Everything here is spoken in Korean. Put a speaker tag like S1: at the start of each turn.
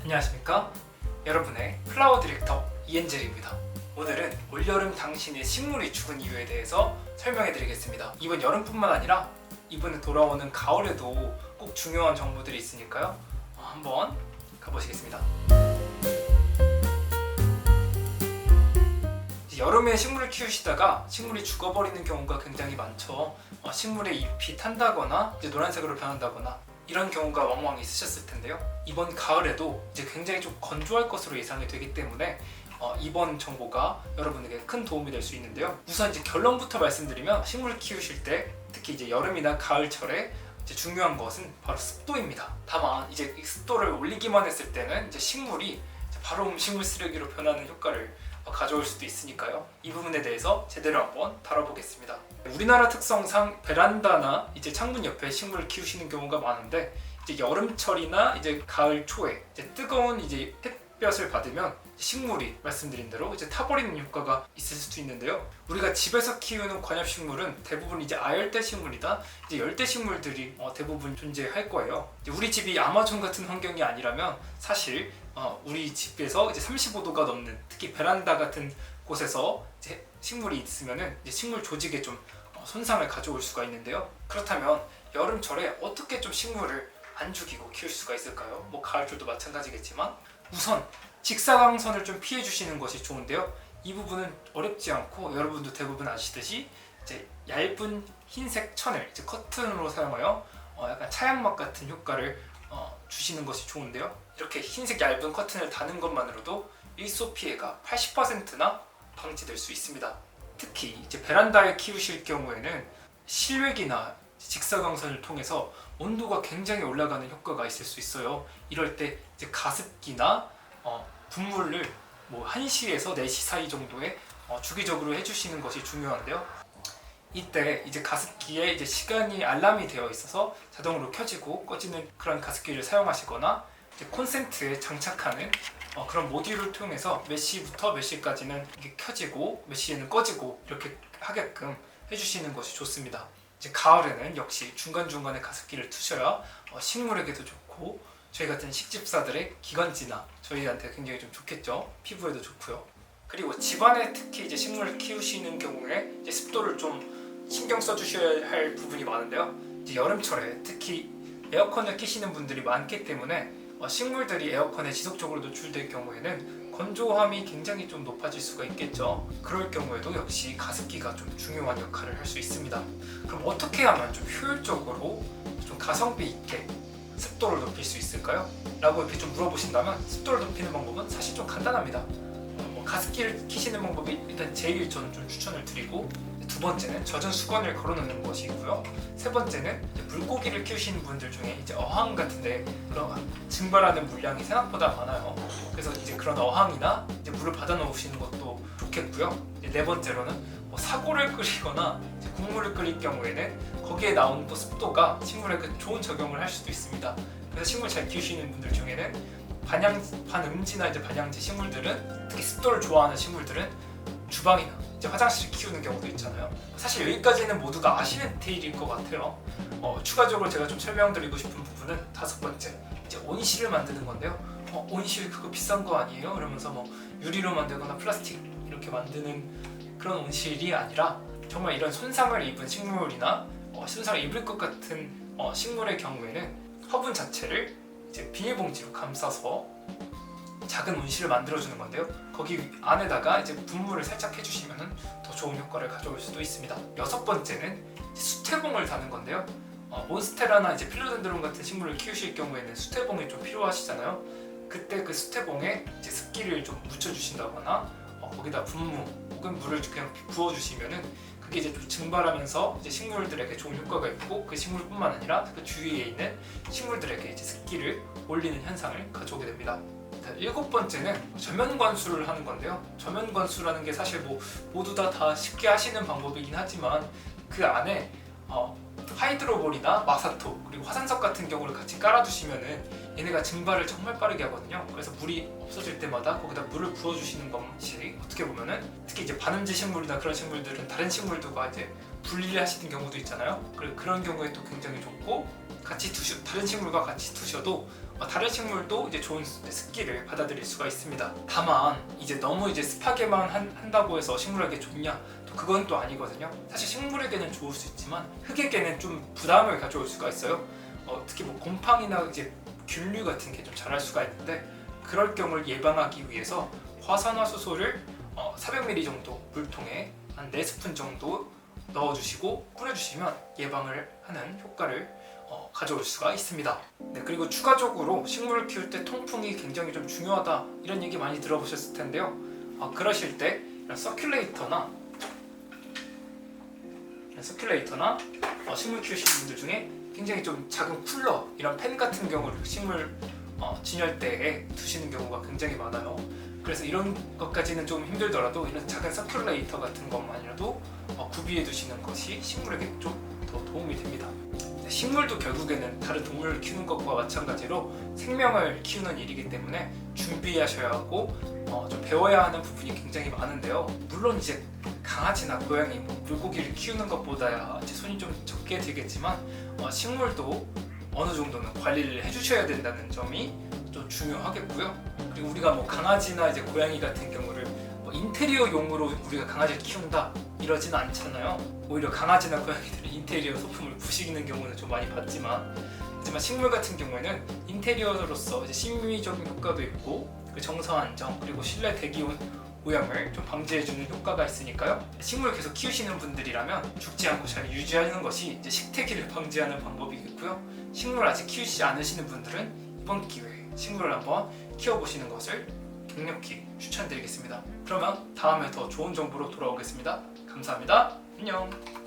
S1: 안녕하십니까? 여러분의 플라워 디렉터 이엔젤입니다. 오늘은 올여름 당신의 식물이 죽은 이유에 대해서 설명해 드리겠습니다. 이번 여름뿐만 아니라 이번에 돌아오는 가을에도 꼭 중요한 정보들이 있으니까요. 한번 가보시겠습니다. 여름에 식물을 키우시다가 식물이 죽어버리는 경우가 굉장히 많죠. 식물의 잎이 탄다거나 노란색으로 변한다거나 이런 경우가 왕왕 있으셨을 텐데요. 이번 가을에도 이제 굉장히 좀 건조할 것으로 예상이 되기 때문에 이번 정보가 여러분에게 큰 도움이 될 수 있는데요. 우선 이제 결론부터 말씀드리면 식물 키우실 때 특히 이제 여름이나 가을철에 이제 중요한 것은 바로 습도입니다. 다만 이제 이 습도를 올리기만 했을 때는 이제 식물이 바로 음식물 쓰레기로 변하는 효과를 가져올 수도 있으니까요. 이 부분에 대해서 제대로 한번 다뤄보겠습니다. 우리나라 특성상 베란다나 이제 창문 옆에 식물을 키우시는 경우가 많은데 이제 여름철이나 이제 가을 초에 이제 뜨거운 이제 햇볕을 받으면 식물이 말씀드린 대로 이제 타버리는 효과가 있을 수도 있는데요. 우리가 집에서 키우는 관엽식물은 대부분 이제 아열대 식물이다 이제 열대 식물들이 대부분 존재할 거예요. 이제 우리 집이 아마존 같은 환경이 아니라면 사실 우리 집에서 이제 35도가 넘는 특히 베란다 같은 곳에서 이제 식물이 있으면은 이제 식물 조직에 좀 손상을 가져올 수가 있는데요. 그렇다면 여름철에 어떻게 좀 식물을 안 죽이고 키울 수가 있을까요? 뭐 가을철도 마찬가지겠지만 우선 직사광선을 좀 피해 주시는 것이 좋은데요. 이 부분은 어렵지 않고 여러분도 대부분 아시듯이 이제 얇은 흰색 천을 이제 커튼으로 사용하여 약간 차양막 같은 효과를 주시는 것이 좋은데요. 이렇게 흰색 얇은 커튼을 다는 것만으로도 일소 피해가 80%나 방지될 수 있습니다. 특히 이제 베란다에 키우실 경우에는 실외기나 직사광선을 통해서 온도가 굉장히 올라가는 효과가 있을 수 있어요. 이럴 때 이제 가습기나 분무를 뭐 1시에서 4시 사이 정도에 주기적으로 해주시는 것이 중요한데요. 이때 이제 가습기에 이제 시간이 알람이 되어 있어서 자동으로 켜지고 꺼지는 그런 가습기를 사용하시거나 이제 콘센트에 장착하는 그런 모듈을 통해서 몇 시부터 몇 시까지는 이게 켜지고 몇 시에는 꺼지고 이렇게 하게끔 해주시는 것이 좋습니다. 이제 가을에는 역시 중간중간에 가습기를 두셔야 식물에게도 좋고 저희 같은 식집사들의 기관지나 저희한테 굉장히 좀 좋겠죠. 피부에도 좋고요. 그리고 집안에 특히 이제 식물을 키우시는 경우에 이제 습도를 좀 신경 써주셔야 할 부분이 많은데요. 이제 여름철에 특히 에어컨을 켜시는 분들이 많기 때문에 식물들이 에어컨에 지속적으로 노출될 경우에는 건조함이 굉장히 좀 높아질 수가 있겠죠. 그럴 경우에도 역시 가습기가 좀 중요한 역할을 할 수 있습니다. 그럼 어떻게 하면 좀 효율적으로 좀 가성비 있게 습도를 높일 수 있을까요? 라고 이렇게 좀 물어보신다면 습도를 높이는 방법은 사실 좀 간단합니다. 가습기를 켜시는 방법이 일단 제일 저는 좀 추천을 드리고 두 번째는 젖은 수건을 걸어놓는 것이 있고요. 세 번째는 이제 물고기를 키우시는 분들 중에 이제 어항 같은데 그런 증발하는 물량이 생각보다 많아요. 그래서 이제 그런 어항이나 이제 물을 받아 놓으시는 것도 좋겠고요. 이제 네 번째로는 뭐 사골을 끓이거나 이제 국물을 끓일 경우에는 거기에 나온 또 습도가 식물에 좋은 적용을 할 수도 있습니다. 그래서 식물 잘 키우시는 분들 중에는 반음지나 이제 반양지 식물들은 특히 습도를 좋아하는 식물들은 주방이나 이제 화장실을 키우는 경우도 있잖아요. 사실 여기까지는 모두가 아시는 디테일일 것 같아요. 추가적으로 제가 좀 설명드리고 싶은 부분은 다섯 번째 이제 온실을 만드는 건데요. 온실 그거 비싼 거 아니에요? 이러면서 뭐 유리로 만들거나 플라스틱 이렇게 만드는 그런 온실이 아니라 정말 이런 손상을 입은 식물이나 손상을 입을 것 같은 식물의 경우에는 화분 자체를 이제 비닐봉지로 감싸서 작은 온실을 만들어주는 건데요. 거기 안에다가 이제 분무를 살짝 해주시면 더 좋은 효과를 가져올 수도 있습니다. 여섯 번째는 수태봉을 다는 건데요. 몬스테라나 이제 필로덴드론 같은 식물을 키우실 경우에는 수태봉이 좀 필요하시잖아요. 그때 그 수태봉에 이제 습기를 좀 묻혀주신다거나 거기다 분무 혹은 물을 그냥 부어주시면은 그게 이제 좀 증발하면서 이제 식물들에게 좋은 효과가 있고 그 식물뿐만 아니라 그 주위에 있는 식물들에게 이제 습기를 올리는 현상을 가져오게 됩니다. 일곱 번째는 저면 관수를 하는 건데요. 저면 관수라는 게 사실 뭐 모두 다 쉽게 하시는 방법이긴 하지만 그 안에 하이드로볼이나 마사토 그리고 화산석 같은 경우를 같이 깔아두시면은 얘네가 증발을 정말 빠르게 하거든요. 그래서 물이 없어질 때마다 거기다 물을 부어주시는 것이 어떻게 보면은 특히 이제 반음지 식물이나 그런 식물들은 다른 식물들과 이제 분리를 하시는 경우도 있잖아요. 그런 경우에 또 굉장히 좋고 다른 식물과 같이 두셔도 다른 식물도 이제 좋은 습기를 받아들일 수가 있습니다. 다만 이제 너무 이제 습하게만 한다고 해서 식물에게 좋냐? 또 그건 또 아니거든요. 사실 식물에게는 좋을 수 있지만 흙에게는 좀 부담을 가져올 수가 있어요. 특히 뭐 곰팡이나 이제 균류 같은 게 좀 자랄 수가 있는데 그럴 경우를 예방하기 위해서 화산화수소를 400ml 정도 물통에 한 4스푼 정도 넣어주시고 뿌려주시면 예방을 하는 효과를 가져올 수가 있습니다. 네, 그리고 추가적으로 식물을 키울 때 통풍이 굉장히 좀 중요하다 이런 얘기 많이 들어보셨을 텐데요. 그러실 때 이런 서큘레이터나 식물 키우시는 분들 중에 굉장히 좀 작은 쿨러 이런 팬 같은 경우를 식물 진열대에 두시는 경우가 굉장히 많아요. 그래서 이런 것까지는 좀 힘들더라도 이런 작은 서큘레이터 같은 것만이라도 구비해 두시는 것이 식물에게 좀 더 도움이 됩니다. 식물도 결국에는 다른 동물을 키우는 것과 마찬가지로 생명을 키우는 일이기 때문에 준비하셔야 하고 좀 배워야 하는 부분이 굉장히 많은데요. 물론 이제 강아지나 고양이, 물고기를 키우는 것보다야 이제 손이 좀 적게 들겠지만 식물도 어느 정도는 관리를 해주셔야 된다는 점이 좀 중요하겠고요. 그리고 우리가 강아지나 이제 고양이 같은 경우를 인테리어용으로 우리가 강아지를 키운다 이러진 않잖아요. 오히려 강아지나 고양이들은 인테리어 소품을 부시는 경우는 좀 많이 봤지만 하지만 식물 같은 경우에는 인테리어로서 이제 심미적인 효과도 있고 정서 안정 그리고 실내 대기온 오염을 좀 방지해주는 효과가 있으니까요. 식물 계속 키우시는 분들이라면 죽지 않고 잘 유지하는 것이 이제 식태기를 방지하는 방법이겠고요. 식물 아직 키우시지 않으시는 분들은 이번 기회에 식물을 한번 키워보시는 것을 강력히 추천드리겠습니다. 그러면 다음에 더 좋은 정보로 돌아오겠습니다. 감사합니다. 안녕.